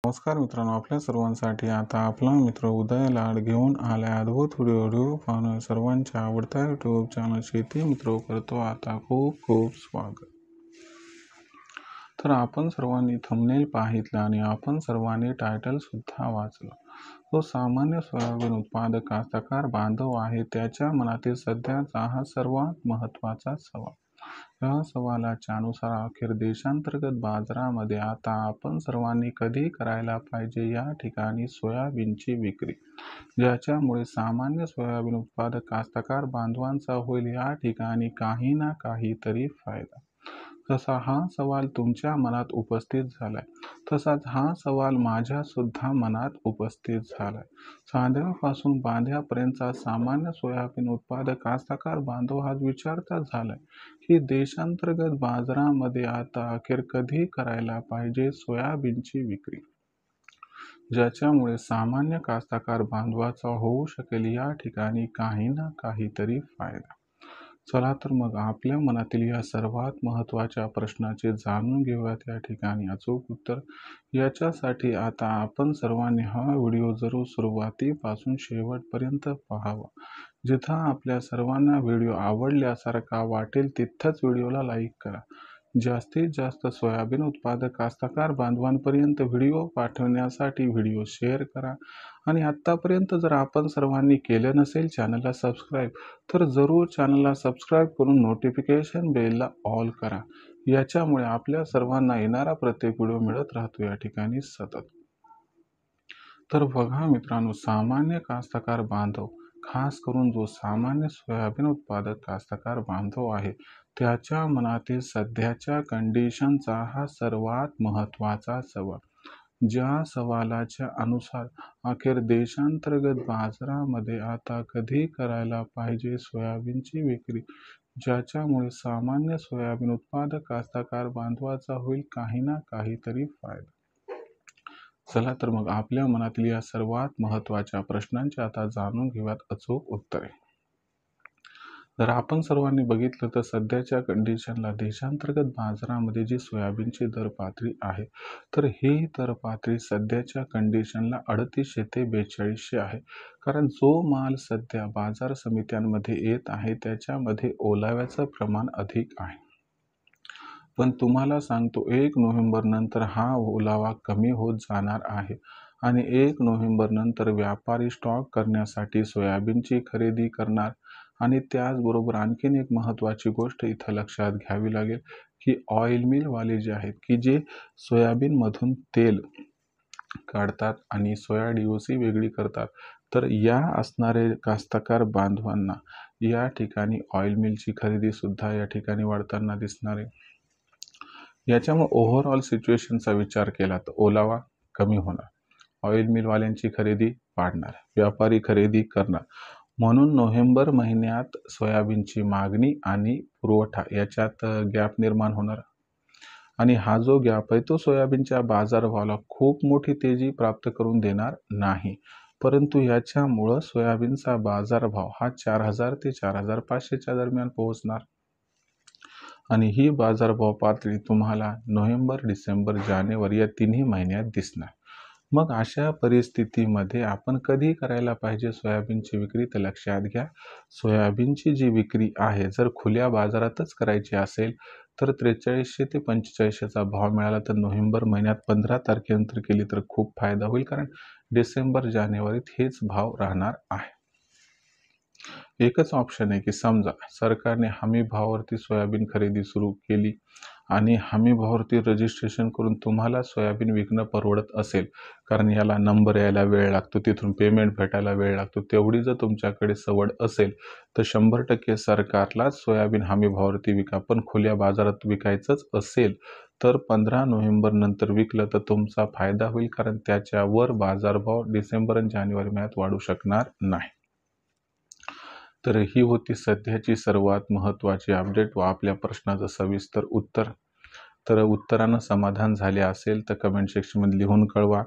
नमस्कार मित्रांनो, आपल्या सर्वांसाठी आता आपला मित्र उदय लाड घेऊन आलाय अद्भुत व्हिडिओ पाहणं सर्वांच्या आवडता यूट्यूब चॅनल शेती मित्र करतो आता खूप खूप स्वागत। तर आपण सर्वांनी थंबनेल पाहितलं आणि आपण सर्वांनी टायटल सुद्धा वाचलं। तो सामान्य सोयाबीन उत्पादक कास्तकार बांधव आहे, त्याच्या मनातील सध्याचा हा सर्वात महत्त्वाचा सवाल। या सवालाच्या अनुसार अखेर देशांतर्गत बाजारामध्ये आता आपण सर्वांनी कधी करायला पाहिजे या ठिकाणी सोयाबीनची विक्री, ज्याच्यामुळे सामान्य सोयाबीन उत्पादक कास्तकार बांधवांचा होईल या ठिकाणी काही ना काहीतरी फायदा। तसा हा सवाल तुमच्या मनात उपस्थित झालाय, तसाच हा सवाल माझ्या सुद्धा मनात उपस्थित झालाय। साध्यापासून बांध्यापर्यंतचा सामान्य सोयाबीन उत्पादक कास्तकार बांधव हा विचारता झालाय की देशांतर्गत बाजारामध्ये आता अखेर कधी करायला पाहिजे सोयाबीनची विक्री, ज्याच्यामुळे सामान्य कास्तकार बांधवाचा होऊ शकेल या ठिकाणी काही ना काहीतरी फायदा। चला तर मग आपल्या मनातील या सर्वात महत्त्वाच्या प्रश्नाचे जाणून घेऊयात या ठिकाणी अचूक उत्तर। याच्यासाठी आता आपण सर्वांनी हा व्हिडिओ जरूर सुरुवातीपासून शेवटपर्यंत पाहावा। जिथं आपल्या सर्वांना व्हिडिओ आवडल्यासारखा वाटेल तिथंच व्हिडिओला लाईक करा। जास्तीत जास्त सोयाबीन उत्पादक कास्तकार बांधवांपर्यंत व्हिडिओ पाठवण्यासाठी व्हिडिओ शेअर करा आणि आत्तापर्यंत जर आपण सर्वांनी केलं नसेल चॅनलला सबस्क्राईब, तर जरूर चॅनलला सबस्क्राईब करून नोटिफिकेशन बेलला ऑल करा। याच्यामुळे आपल्या सर्वांना येणारा प्रत्येक व्हिडिओ मिळत राहतो या ठिकाणी सतत। तर बघा मित्रांनो, सामान्य कास्तकार बांधव, खास करून जो सामान्य सोयाबीन उत्पादक कास्तकार बांधव आहे, त्याच्या मनातील सध्याच्या कंडिशनचा हा सर्वात महत्त्वाचा सवाल। ज्या सवालाच्या अनुसार अखेर देशांतर्गत बाजारामध्ये आता कधी करायला पाहिजे सोयाबीनची विक्री, ज्याच्यामुळे सामान्य सोयाबीन उत्पादक कास्तकार बांधवाचा होईल काही ना काहीतरी फायदा। चला तर मग आपल्या मनातील या सर्वात महत्त्वाच्या प्रश्नांचे आता जाणून घेऊयात अचूक उत्तरे। जर आपण सर्वांनी बघितलं तर सध्याच्या कंडिशनला देशांतर्गत बाजारामध्ये जी सोयाबीनची दर पातळी आहे, तर ही दर पातळी सध्याच्या कंडिशनला 3800 ते 4200 आहे। कारण जो माल सध्या बाजार समित्यांमध्ये येत आहे त्याच्यामध्ये ओलाव्याचं प्रमाण अधिक आहे। पण तुम्हाला सांगतो 1 नोव्हेंबर नंतर हा ओलावा कमी होत जाणार आहे आणि 1 नोव्हेंबर नंतर व्यापारी स्टॉक करण्यासाठी सोयाबीनची खरेदी करणार। आणि त्याचबरोबर आणखीन एक महत्त्वाची गोष्ट इथं लक्षात घ्यावी लागेल की ऑइल मिलवाले जे आहेत की जे सोयाबीनमधून तेल काढतात आणि सोया DOC वेगळी करतात, तर या असणारे कास्तकार बांधवांना या ठिकाणी ऑइल मिलची खरेदी सुद्धा या ठिकाणी वाढताना दिसणार आहे। याच्यामुळे ओव्हरऑल सिच्युएशनचा विचार केला तर ओलावा कमी होणार, ऑइल मिलवाल्यांची खरेदी वाढणार, व्यापारी खरेदी करणार। म्हणून नोव्हेंबर महिन्यात सोयाबीनची मागणी आणि पुरवठा याच्यात गॅप निर्माण होणार आणि हा जो गॅप आहे तो सोयाबीनच्या बाजारभावाला खूप मोठी तेजी प्राप्त करून देणार नाही, परंतु याच्यामुळं सोयाबीनचा बाजारभाव हा 4000 ते 4500च्या दरम्यान पोहोचणार आणि ही बाजारभाव पातळी तुम्हाला नोव्हेंबर, डिसेंबर, जानेवारी या तिन्ही महिन्यात दिसणार। मग अशा परिस्थितीमध्ये आपण कधी करायला पाहिजे सोयाबीनची विक्री, तर लक्षात घ्या, सोयाबीनची जी विक्री आहे जर खुल्या बाजारातच करायची असेल तर 4300 ते 4500चा भाव मिळाला तर नोव्हेंबर महिन्यात 15 तारखेनंतर केली तर खूप फायदा होईल, कारण डिसेंबर जानेवारीत हेच भाव राहणार आहे। एकच ऑप्शन आहे की समजा सरकारने हमी भावावरती सोयाबीन खरेदी सुरू केली आणि हमी भावावरती रजिस्ट्रेशन करून तुम्हाला सोयाबीन विकणं परवडत असेल, कारण याला नंबर यायला वेळ लागतो, तिथून पेमेंट भेटायला वेळ लागतो, तेवढी जर तुमच्याकडे सवड असेल तर 100% सरकारलाच सोयाबीन हमी भावावरती विका। पण खुल्या बाजारात विकायचंच असेल तर 15 नोव्हेंबर नंतर विकलं तर तुमचा फायदा होईल, कारण त्याच्यावर बाजारभाव डिसेंबर आणि जानेवारी महिन्यात वाढू शकणार नाही। तर ही होती सध्याची सर्वात महत्त्वाची अपडेट व आपल्या प्रश्नाचं सविस्तर उत्तर। तर उत्तरानं समाधान झाले असेल तर कमेंट सेक्शनमध्ये लिहून कळवा।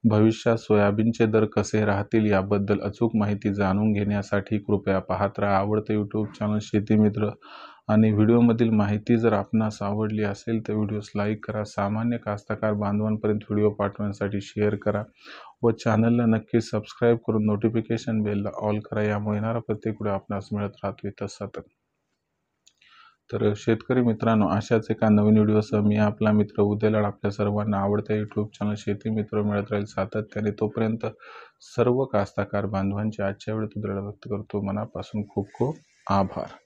भविष्यात सोयाबीनचे दर कसे राहतील याबद्दल अचूक माहिती जाणून घेण्यासाठी कृपया पाहत राहा आवडतं यूट्यूब चॅनल शेती मित्र आणि व्हिडिओमधील माहिती जर आपणास आवडली असेल तर व्हिडिओस लाईक करा, सामान्य कास्तकार बांधवांपर्यंत व्हिडिओ पाठवण्यासाठी शेअर करा व चॅनलला नक्की सबस्क्राईब करून नोटिफिकेशन बेलला ऑल करा. यामुळे येणारा प्रत्येक व्हिडिओ आपणास मिळत राहतो इथं सतत. तर शेतकरी मित्रांनो, अशाच एका नवीन व्हिडिओसह मी आपला मित्र उदयलाड आपल्या सर्वांना आवडत्या यूट्यूब चॅनल शेती मित्र मिळत राहील सातत्याने. तोपर्यंत सर्व कास्तकार बांधवांचे आजच्या वेळेत उदयलाड व्यक्त करतो. मनापासून खूप खूप आभार.